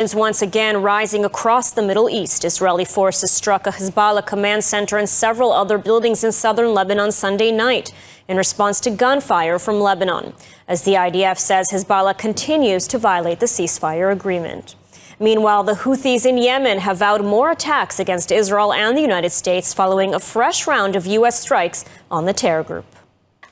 Once again rising across the Middle East. Israeli forces struck a Hezbollah command center and several other buildings in southern Lebanon Sunday night in response to gunfire from Lebanon, as the IDF says Hezbollah continues to violate the ceasefire agreement. Meanwhile, the Houthis in Yemen have vowed more attacks against Israel and the United States following a fresh round of U.S. strikes on the terror group.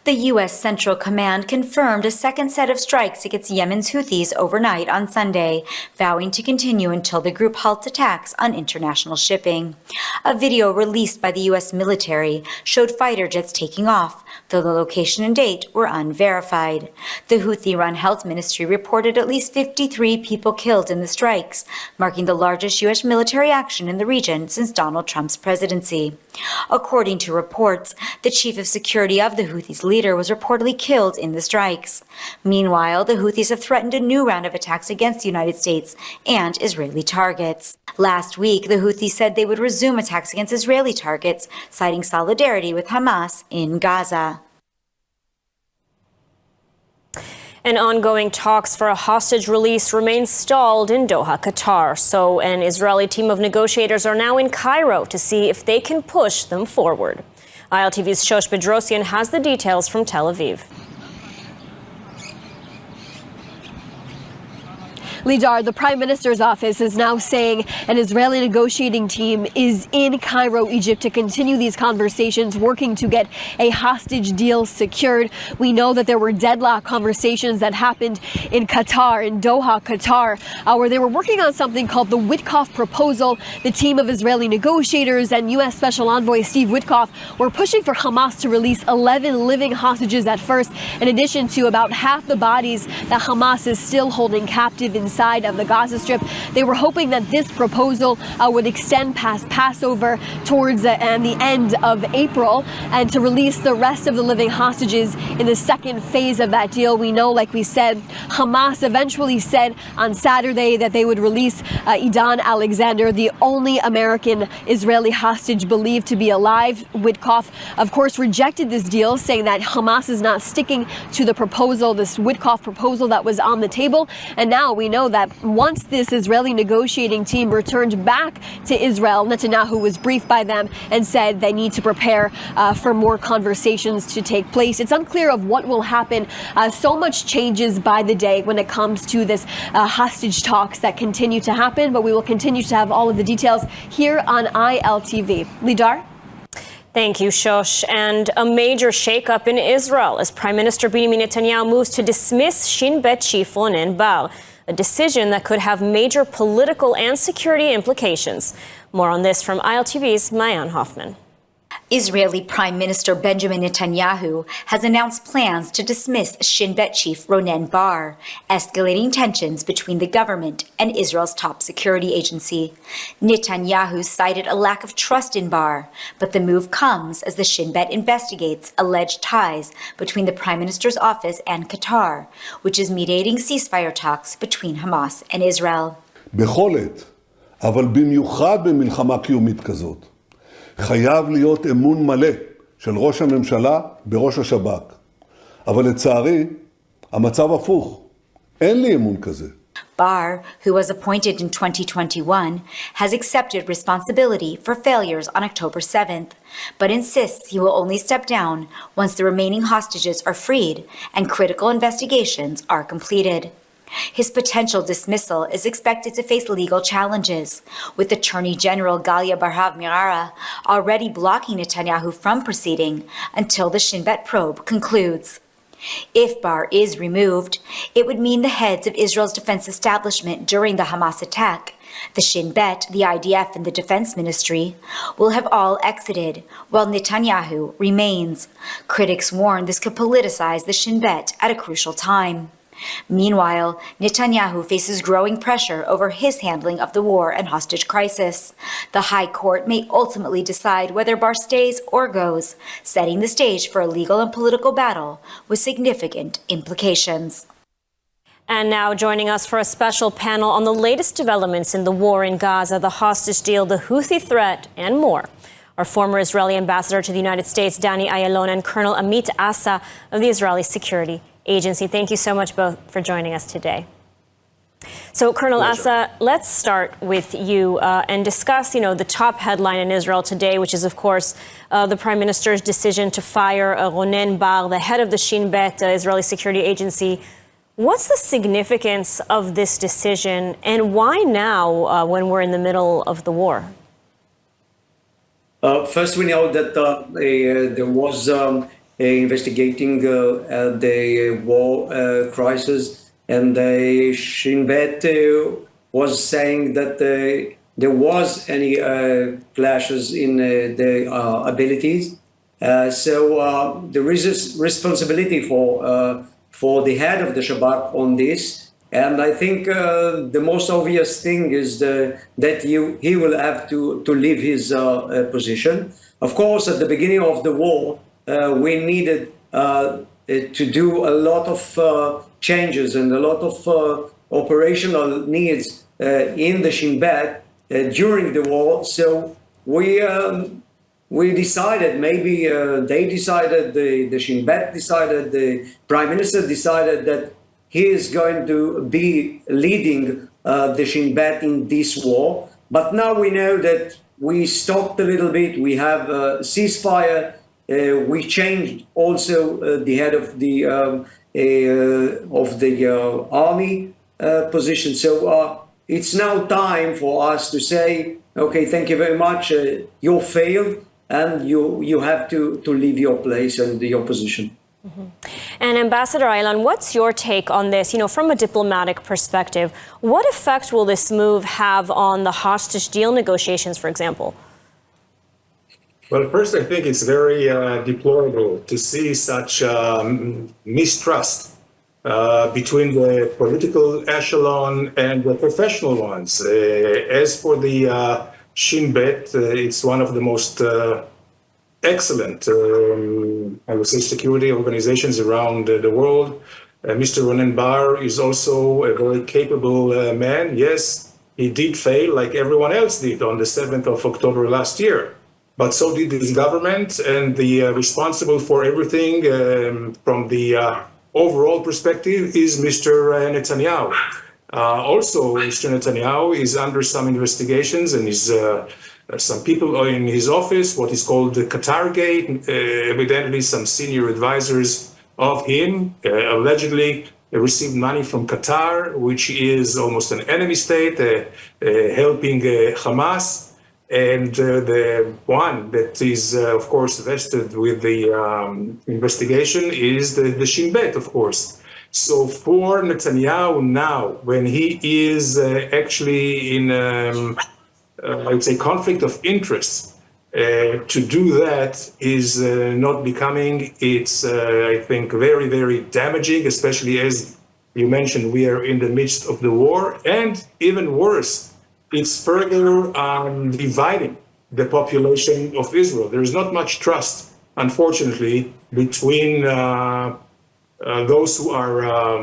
The U.S. Central Command confirmed a second set of strikes against Yemen's Houthis overnight on Sunday, vowing to continue until the group halts attacks on international shipping. A video released by the U.S. military showed fighter jets taking off, though the location and date were unverified. The Houthi-run health ministry reported at least 53 people killed in the strikes, marking the largest U.S. military action in the region since Donald Trump's presidency. According to reports, the chief of security of the Houthis leader was reportedly killed in the strikes. Meanwhile, the Houthis have threatened a new round of attacks against the United States and Israeli targets. Last week, the Houthis said they would resume attacks against Israeli targets, citing solidarity with Hamas in Gaza. And ongoing talks for a hostage release remain stalled in Doha, Qatar. So an Israeli team of negotiators are now in Cairo to see if they can push them forward. ILTV's Shosh Bedrosian has the details from Tel Aviv. Lidar, the Prime Minister's office is now saying an Israeli negotiating team is in Cairo, Egypt, to continue these conversations, working to get a hostage deal secured. We know that there were deadlock conversations that happened in Qatar, in Doha, Qatar, where they were working on something called the Witkoff Proposal. The team of Israeli negotiators and U.S. Special Envoy Steve Witkoff were pushing for Hamas to release 11 living hostages at first, in addition to about half the bodies that Hamas is still holding captive inside of the Gaza Strip. They were hoping that this proposal would extend past Passover towards the end of April and to release the rest of the living hostages in the second phase of that deal. We know, like we said, Hamas eventually said on Saturday that they would release Idan Alexander, the only American Israeli hostage believed to be alive. Witkoff, of course, rejected this deal, saying that Hamas is not sticking to the proposal, this Witkoff proposal that was on the table. And now we know that once this Israeli negotiating team returned back to Israel, Netanyahu was briefed by them and said they need to prepare for more conversations to take place. It's unclear of what will happen. So much changes by the day when it comes to this hostage talks that continue to happen, but we will continue to have all of the details here on ILTV. Lidar? Thank you, Shosh. And a major shakeup in Israel as Prime Minister Benjamin Netanyahu moves to dismiss Shin Bet chief Ronen Bar, a decision that could have major political and security implications. More on this from ILTV's Mayan Hoffman. Israeli Prime Minister Benjamin Netanyahu has announced plans to dismiss Shin Bet chief Ronen Bar, escalating tensions between the government and Israel's top security agency. Netanyahu cited a lack of trust in Bar, but the move comes as the Shin Bet investigates alleged ties between the Prime Minister's office and Qatar, which is mediating ceasefire talks between Hamas and Israel. בכל עת, אבל במיוחד במלחמה קיומית כזאת, חייב להיות אמון מלא של ראש הממשלה בראש השב"כ. אבל לצערי, המצב הפוך. אין לי אמון כזה. Bar, who was appointed in 2021, has accepted responsibility for failures on October 7th, but insists he will only step down once the remaining hostages are freed and critical investigations are completed. His potential dismissal is expected to face legal challenges, with Attorney General Galia Barhav Miara already blocking Netanyahu from proceeding until the Shin Bet probe concludes. If Bar is removed, it would mean the heads of Israel's defense establishment during the Hamas attack, the Shin Bet, the IDF, and the Defense Ministry, will have all exited, while Netanyahu remains. Critics warn this could politicize the Shin Bet at a crucial time. Meanwhile, Netanyahu faces growing pressure over his handling of the war and hostage crisis. The High Court may ultimately decide whether Bar stays or goes, setting the stage for a legal and political battle with significant implications. And now joining us for a special panel on the latest developments in the war in Gaza, the hostage deal, the Houthi threat, and more. Our former Israeli ambassador to the United States, Danny Ayalon, and Colonel Amit Asa of the Israeli Security Agency. Thank you so much both for joining us today. So, Colonel Asa, let's start with you and discuss, the top headline in Israel today, which is, of course, the Prime Minister's decision to fire Ronen Bar, the head of the Shin Bet, Israeli security agency. What's the significance of this decision, and why now when we're in the middle of the war? First, we know that there was investigating the war crisis. And the Shin Bet was saying that there was any clashes in the abilities. So there is a responsibility for the head of the Shabak on this. And I think the most obvious thing is that he will have to leave his position. Of course, at the beginning of the war, we needed to do a lot of changes and a lot of operational needs in the Shin Bet during the war. So we decided, maybe they decided, the Shin Bet decided, the Prime Minister decided that he is going to be leading the Shin Bet in this war. But now we know that we stopped a little bit. We have a ceasefire. We changed also the head of the army position. So it's now time for us to say, okay, thank you very much. You failed, and you have to leave your place and your position. Mm-hmm. And Ambassador Aylan, what's your take on this? From a diplomatic perspective, what effect will this move have on the hostage deal negotiations, for example? Well, first, I think it's very deplorable to see such mistrust between the political echelon and the professional ones. As for the Shin Bet, it's one of the most excellent, I would say, security organizations around the world. Mr. Ronen Bar is also a very capable man. Yes, he did fail, like everyone else did, on the 7th of October last year. But so did his government, and the responsible for everything from the overall perspective is Mr. Netanyahu. Also, Mr. Netanyahu is under some investigations, and some people in his office, what is called the Qatar Gate, evidently some senior advisors of him allegedly received money from Qatar, which is almost an enemy state, helping Hamas. And the one that is, of course, vested with the investigation is the Shin Bet, of course. So for Netanyahu now, when he is actually in, I would say, conflict of interest, to do that is not becoming. It's, I think, very, very damaging, especially as you mentioned, we are in the midst of the war, and even worse, it's further dividing the population of Israel. There is not much trust, unfortunately, between those who are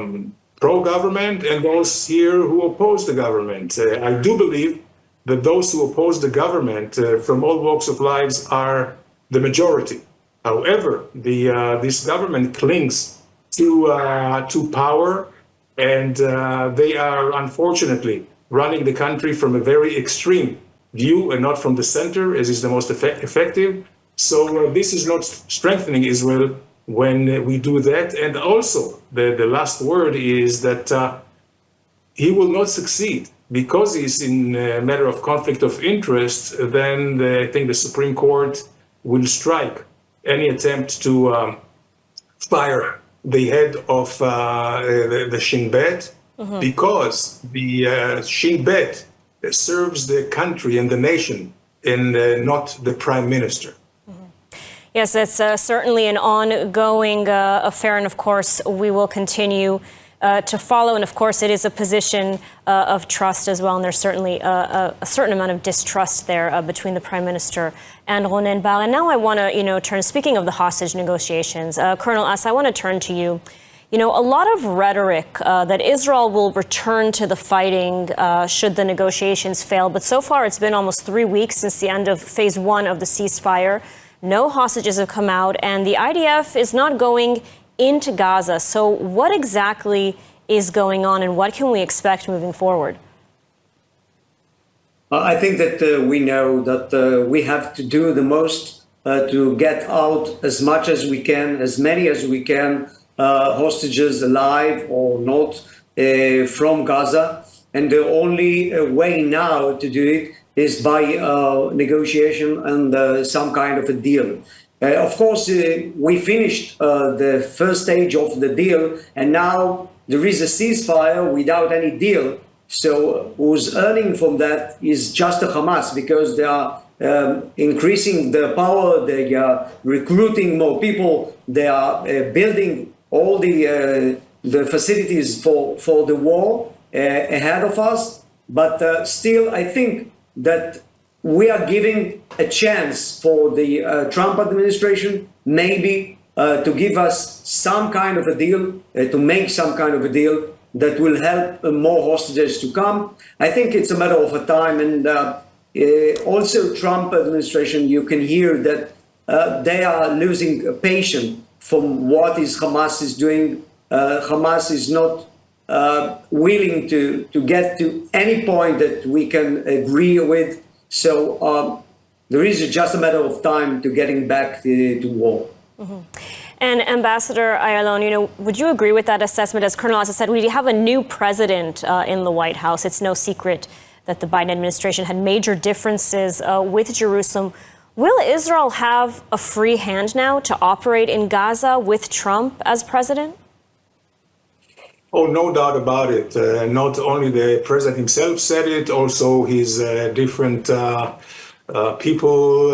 pro-government and those here who oppose the government. I do believe that those who oppose the government from all walks of lives are the majority. However, this government clings to power, and they are unfortunately running the country from a very extreme view and not from the center, as is the most effective. So this is not strengthening Israel when we do that. And also, the last word is that he will not succeed because he's in a matter of conflict of interest. Then I think the Supreme Court will strike any attempt to fire the head of the Shin Bet. Mm-hmm. Because the Shin Bet serves the country and the nation and not the prime minister. Mm-hmm. Yes, it's certainly an ongoing affair, and of course we will continue to follow. And of course it is a position of trust as well, and there's certainly a certain amount of distrust there between the prime minister and Ronen Bar. And now I want to turn, speaking of the hostage negotiations, Colonel Asa, I want to turn to you. A lot of rhetoric that Israel will return to the fighting should the negotiations fail. But so far, it's been almost 3 weeks since the end of phase 1 of the ceasefire. No hostages have come out, and the IDF is not going into Gaza. So what exactly is going on, and what can we expect moving forward? I think that we know that we have to do the most to get out as much as we can, as many as we can, hostages alive or not, from Gaza. And the only way now to do it is by negotiation and some kind of a deal. Of course, we finished the first stage of the deal, and now there is a ceasefire without any deal. So who's earning from that is just the Hamas, because they are increasing their power, they are recruiting more people, they are building all the facilities for the war ahead of us. But still, I think that we are giving a chance for the Trump administration maybe to give us some kind of a deal, to make some kind of a deal that will help more hostages to come. I think it's a matter of a time. And also Trump administration, you can hear that they are losing patience from what Hamas is doing. Hamas is not willing to get to any point that we can agree with. So there is just a matter of time to getting back to war. Mm-hmm. And Ambassador Ayalon, would you agree with that assessment? As Colonel Asa said, we have a new president in the White House. It's no secret that the Biden administration had major differences with Jerusalem. Will Israel have a free hand now to operate in Gaza with Trump as president? Oh, no doubt about it. Not only the president himself said it, also his different people,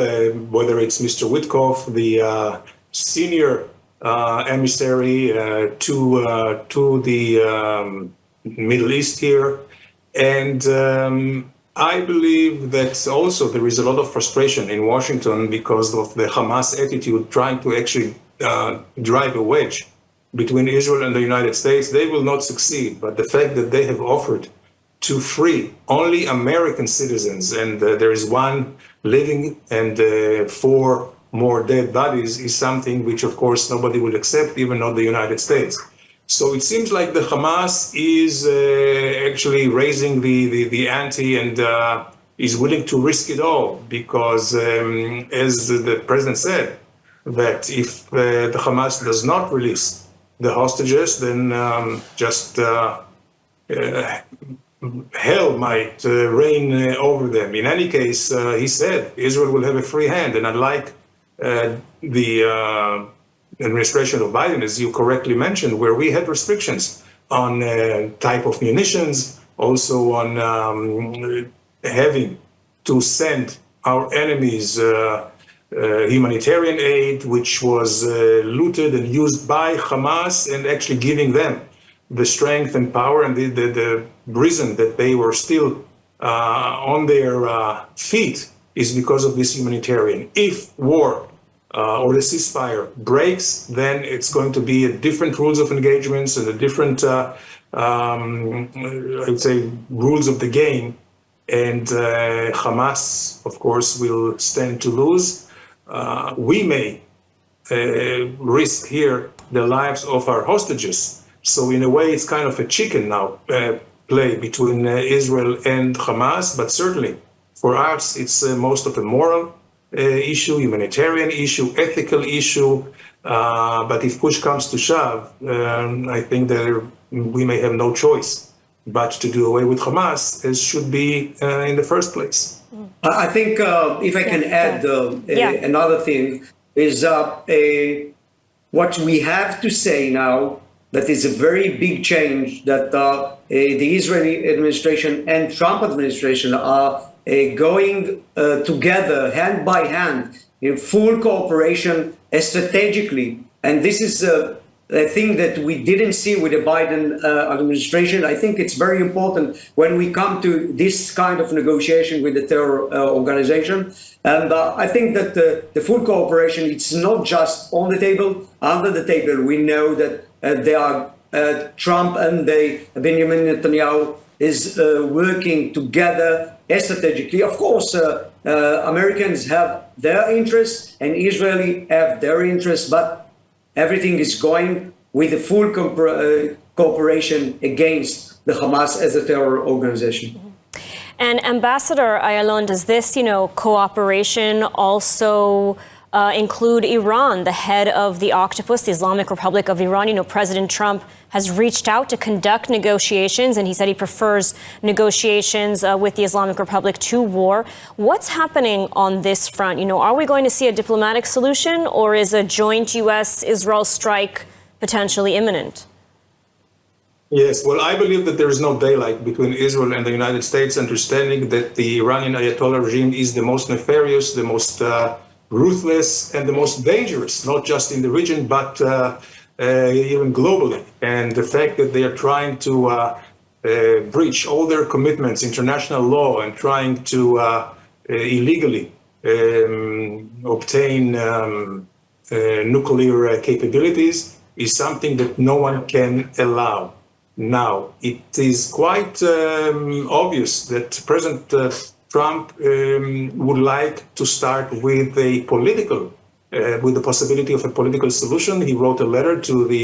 whether it's Mr. Witkoff, the senior emissary to the Middle East here. And I believe that also there is a lot of frustration in Washington because of the Hamas attitude trying to actually drive a wedge between Israel and the United States. They will not succeed. But the fact that they have offered to free only American citizens, and there is one living and 4 more dead bodies, is something which, of course, nobody will accept, even not the United States. So it seems like the Hamas is actually raising the ante and is willing to risk it all because, as the president said, that if the Hamas does not release the hostages, then hell might reign over them. In any case, he said Israel will have a free hand, and unlike the administration of Biden, as you correctly mentioned, where we had restrictions on type of munitions, also on having to send our enemies humanitarian aid, which was looted and used by Hamas, and actually giving them the strength and power and the reason that they were still on their feet is because of this humanitarian. If war or the ceasefire breaks, then it's going to be a different rules of engagements and a different, I would say, rules of the game. And Hamas, of course, will stand to lose. We may risk here the lives of our hostages. So in a way, it's kind of a chicken now play between Israel and Hamas. But certainly for us, it's most of a moral issue, humanitarian issue, ethical issue. But if push comes to shove, I think that we may have no choice but to do away with Hamas, as should be in the first place. I think if I can add another thing is what we have to say now, that is a very big change that the Israeli administration and Trump administration are going together hand by hand in full cooperation strategically. And this is a thing that we didn't see with the Biden administration. I think it's very important when we come to this kind of negotiation with the terror organization. And I think that the full cooperation, it's not just on the table, under the table. We know that they are Trump and Benjamin Netanyahu is working together strategically. Of course, Americans have their interests and Israelis have their interests, but everything is going with the full cooperation against the Hamas as a terror organization. And Ambassador Ayalon, does this, cooperation also include Iran, the head of the Octopus, the Islamic Republic of Iran? President Trump has reached out to conduct negotiations, and he said he prefers negotiations with the Islamic Republic to war. What's happening on this front? Are we going to see a diplomatic solution, or is a joint U.S.-Israel strike potentially imminent? Yes, well, I believe that there is no daylight between Israel and the United States, understanding that the Iranian Ayatollah regime is the most nefarious, the most ruthless, and the most dangerous, not just in the region, but even globally. And the fact that they are trying to breach all their commitments, international law, and trying to illegally obtain nuclear capabilities is something that no one can allow. Now, it is quite obvious that President Trump would like to start with a political, with the possibility of a political solution. He wrote a letter to the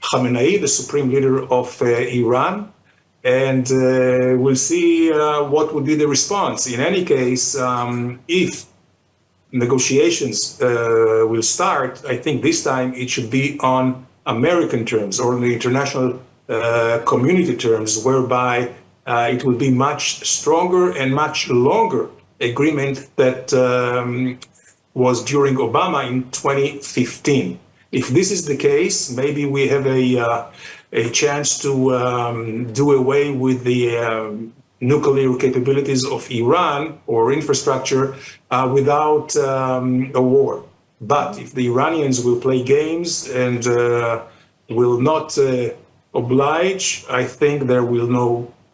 Khamenei, the supreme leader of Iran, and we'll see what would be the response. In any case, if negotiations will start, I think this time it should be on American terms or the international community terms, whereby it will be much stronger and much longer agreement that was during Obama in 2015. If this is the case, maybe we have a chance to do away with the nuclear capabilities of Iran or infrastructure without a war. But if the Iranians will play games and will not oblige, I think there will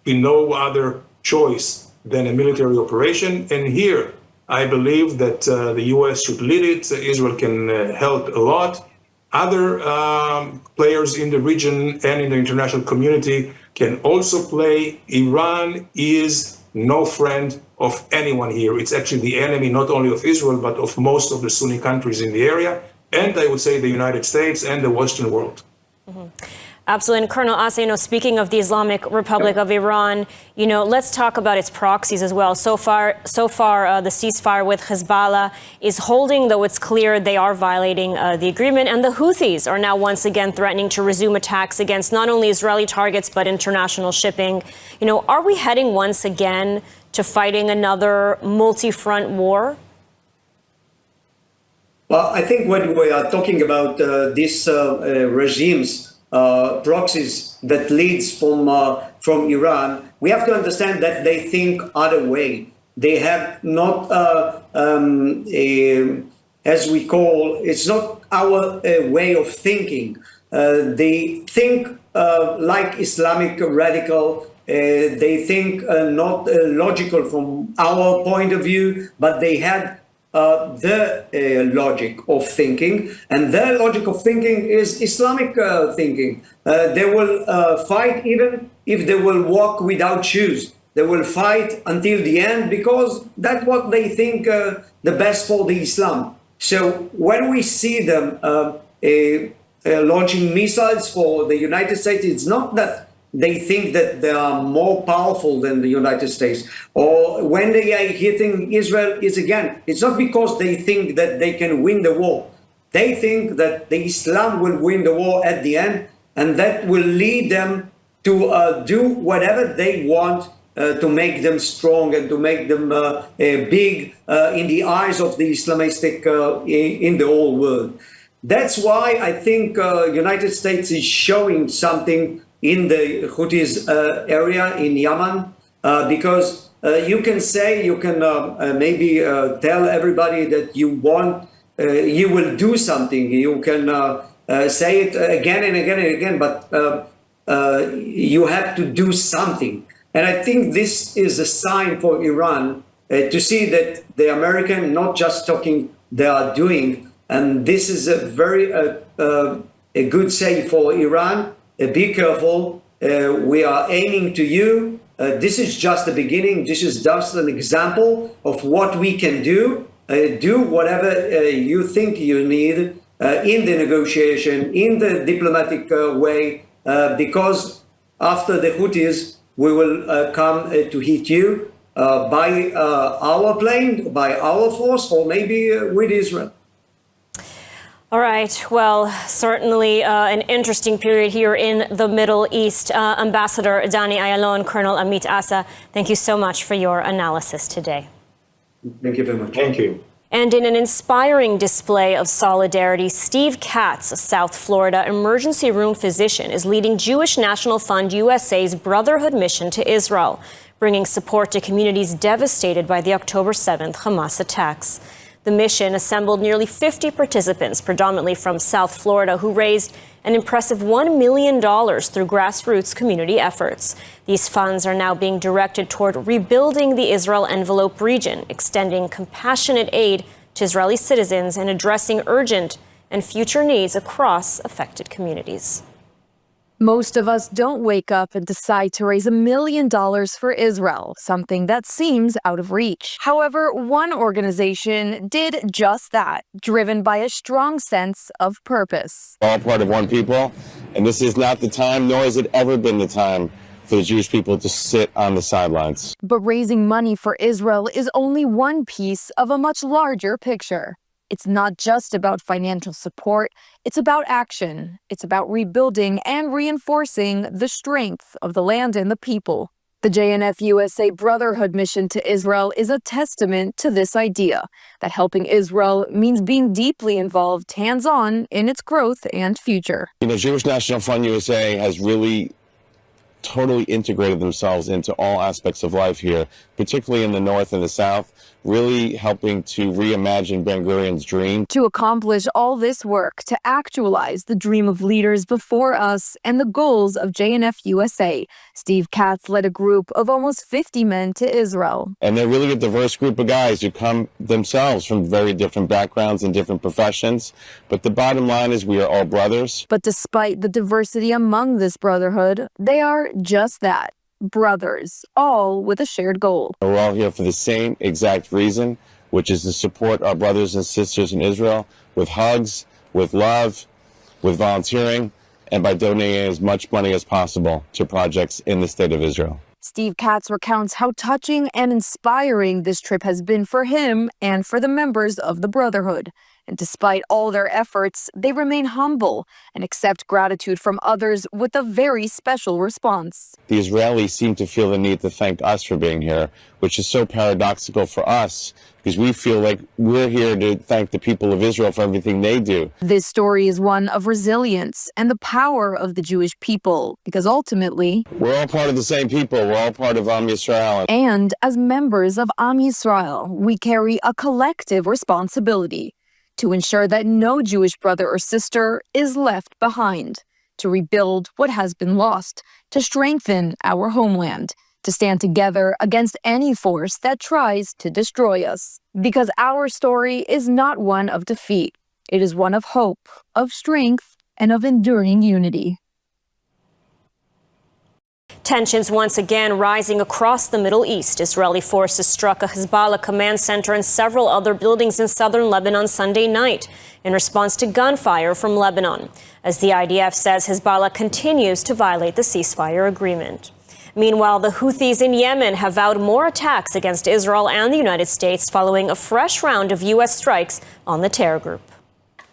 be no other choice than a military operation. And here, I believe that the U.S. should lead it. Israel can help a lot. Other players in the region and in the international community can also play. Iran is no friend of anyone here. It's actually the enemy not only of Israel, but of most of the Sunni countries in the area, and I would say the United States and the Western world. Mm-hmm. Absolutely. And Colonel Asay, speaking of the Islamic Republic of Iran, let's talk about its proxies as well. So far, the ceasefire with Hezbollah is holding, though it's clear they are violating the agreement. And the Houthis are now once again threatening to resume attacks against not only Israeli targets, but international shipping. Are we heading once again to fighting another multi-front war? Well, I think when we are talking about these regimes, proxies that leads from Iran, we have to understand that they think other way. They have not, as we call, it's not our way of thinking. They think like Islamic radical. They think not logical from our point of view, but they had their logic of thinking, and their logic of thinking is Islamic thinking. They will fight even if they will walk without shoes. They will fight until the end because that's what they think the best for the Islam. So when we see them launching missiles for the United States, it's not that they think that they are more powerful than the United States. Or when they are hitting Israel, it's not because they think that they can win the war. They think that the Islam will win the war at the end, and that will lead them to do whatever they want to make them strong and to make them big in the eyes of the Islamistic in the whole world. That's why I think United States is showing something in the Houthis area in Yemen, because you can maybe tell everybody that you will do something. You can say it again and again and again, but you have to do something. And I think this is a sign for Iran to see that the American not just talking, they are doing. And this is a very a good say for Iran. Be careful. We are aiming to you. This is just the beginning. This is just an example of what we can do. Do whatever you think you need in the negotiation, in the diplomatic way, because after the Houthis, we will come to hit you by our plane, by our force, or maybe with Israel. All right. Well, certainly an interesting period here in the Middle East. Ambassador Danny Ayalon, Colonel Amit Asa, thank you so much for your analysis today. Thank you very much. Thank you. And in an inspiring display of solidarity, Steve Katz, a South Florida emergency room physician, is leading Jewish National Fund USA's Brotherhood mission to Israel, bringing support to communities devastated by the October 7th Hamas attacks. The mission assembled nearly 50 participants, predominantly from South Florida, who raised an impressive $1 million through grassroots community efforts. These funds are now being directed toward rebuilding the Israel envelope region, extending compassionate aid to Israeli citizens and addressing urgent and future needs across affected communities. Most of us don't wake up and decide to raise $1 million for Israel, something that seems out of reach. However, one organization did just that, driven by a strong sense of purpose. All part of one people, and this is not the time, nor has it ever been the time for the Jewish people to sit on the sidelines. But raising money for Israel is only one piece of a much larger picture. It's not just about financial support, it's about action. It's about rebuilding and reinforcing the strength of the land and the people. The JNF USA Brotherhood mission to Israel is a testament to this idea that helping Israel means being deeply involved hands-on in its growth and future. You know, Jewish National Fund USA has really totally integrated themselves into all aspects of life here, particularly in the North and the South, really helping to reimagine Ben-Gurion's dream. To accomplish all this work, to actualize the dream of leaders before us and the goals of JNF USA, Steve Katz led a group of almost 50 men to Israel. And they're really a diverse group of guys who come themselves from very different backgrounds and different professions. But the bottom line is we are all brothers. But despite the diversity among this brotherhood, they are just that. Brothers, all with a shared goal. We're all here for the same exact reason, which is to support our brothers and sisters in Israel with hugs, with love, with volunteering, and by donating as much money as possible to projects in the state of Israel. Steve Katz recounts how touching and inspiring this trip has been for him and for the members of the Brotherhood. And despite all their efforts, they remain humble and accept gratitude from others with a very special response. The Israelis seem to feel the need to thank us for being here, which is so paradoxical for us because we feel like we're here to thank the people of Israel for everything they do. This story is one of resilience and the power of the Jewish people, because ultimately, we're all part of the same people. We're all part of Am Yisrael. And as members of Am Yisrael, we carry a collective responsibility to ensure that no Jewish brother or sister is left behind, to rebuild what has been lost, to strengthen our homeland, to stand together against any force that tries to destroy us. Because our story is not one of defeat. It is one of hope, of strength, and of enduring unity. Tensions once again rising across the Middle East. Israeli forces struck a Hezbollah command center and several other buildings in southern Lebanon Sunday night in response to gunfire from Lebanon, as the IDF says Hezbollah continues to violate the ceasefire agreement. Meanwhile, the Houthis in Yemen have vowed more attacks against Israel and the United States following a fresh round of U.S. strikes on the terror group.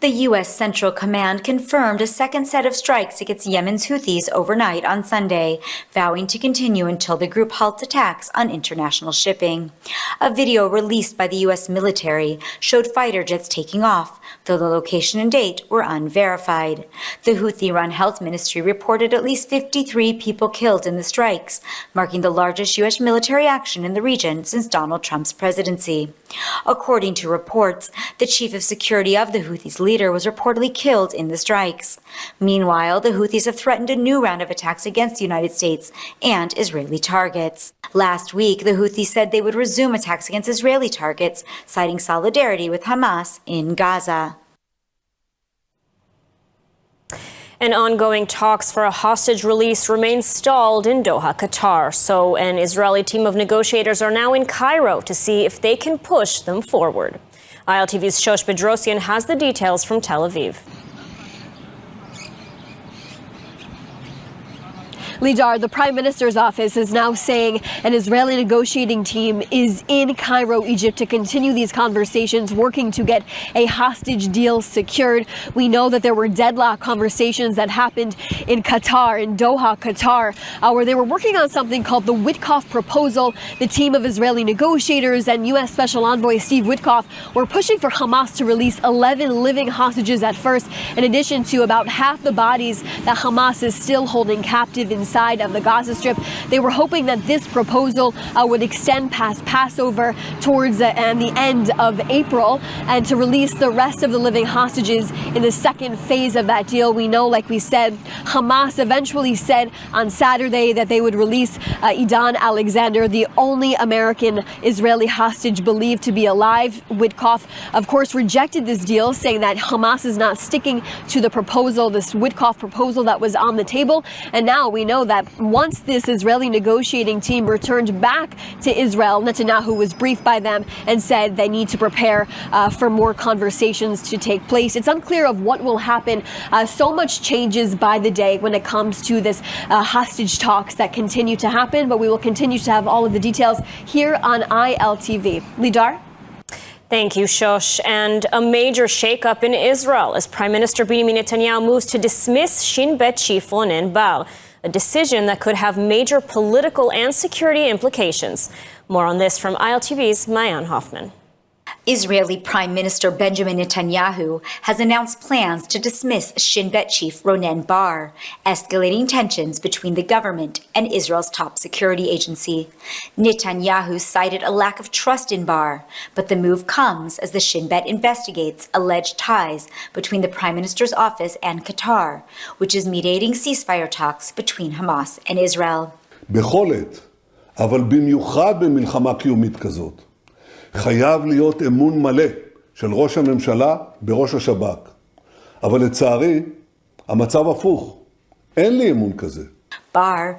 The U.S. Central Command confirmed a second set of strikes against Yemen's Houthis overnight on Sunday, vowing to continue until the group halts attacks on international shipping. A video released by the U.S. military showed fighter jets taking off, though the location and date were unverified. The Houthi-run health ministry reported at least 53 people killed in the strikes, marking the largest U.S. military action in the region since Donald Trump's presidency. According to reports, the chief of security of the Houthis leader was reportedly killed in the strikes. Meanwhile, the Houthis have threatened a new round of attacks against the United States and Israeli targets. Last week, the Houthis said they would resume attacks against Israeli targets, citing solidarity with Hamas in Gaza. And ongoing talks for a hostage release remain stalled in Doha, Qatar. So an Israeli team of negotiators are now in Cairo to see if they can push them forward. ILTV's Shosh Bedrosian has the details from Tel Aviv. Lidar, the Prime Minister's office is now saying an Israeli negotiating team is in Cairo, Egypt, to continue these conversations, working to get a hostage deal secured. We know that there were deadlock conversations that happened in Qatar, in Doha, Qatar, where they were working on something called the Witkoff Proposal. The team of Israeli negotiators and U.S. Special Envoy Steve Witkoff were pushing for Hamas to release 11 living hostages at first, in addition to about half the bodies that Hamas is still holding captive inside of the Gaza Strip. They were hoping that this proposal would extend past Passover towards the end of April, and to release the rest of the living hostages in the second phase of that deal. We know, like we said, Hamas eventually said on Saturday that they would release Idan Alexander, the only American Israeli hostage believed to be alive. Witkoff, of course, rejected this deal, saying that Hamas is not sticking to the proposal, this Witkoff proposal that was on the table. And now we know that once this Israeli negotiating team returned back to Israel, Netanyahu was briefed by them and said they need to prepare for more conversations to take place. It's unclear of what will happen. So much changes by the day when it comes to this hostage talks that continue to happen, but we will continue to have all of the details here on ILTV. Lidar? Thank you, Shosh. And a major shakeup in Israel as Prime Minister Benjamin Netanyahu moves to dismiss Shin Bet chief Ronen Bar, a decision that could have major political and security implications. More on this from ILTV's Mayan Hoffman. Israeli Prime Minister Benjamin Netanyahu has announced plans to dismiss Shin Bet chief Ronen Bar, escalating tensions between the government and Israel's top security agency. Netanyahu cited a lack of trust in Bar, but the move comes as the Shin Bet investigates alleged ties between the Prime Minister's office and Qatar, which is mediating ceasefire talks between Hamas and Israel. בכל עת, אבל במיוחד במלחמה קיומית כזאת, חייב להיות אמון מלא של ראש הממשלה בראש השב"כ. אבל לצערי, המצב הפוך. אין לי אמון כזה. Bar, who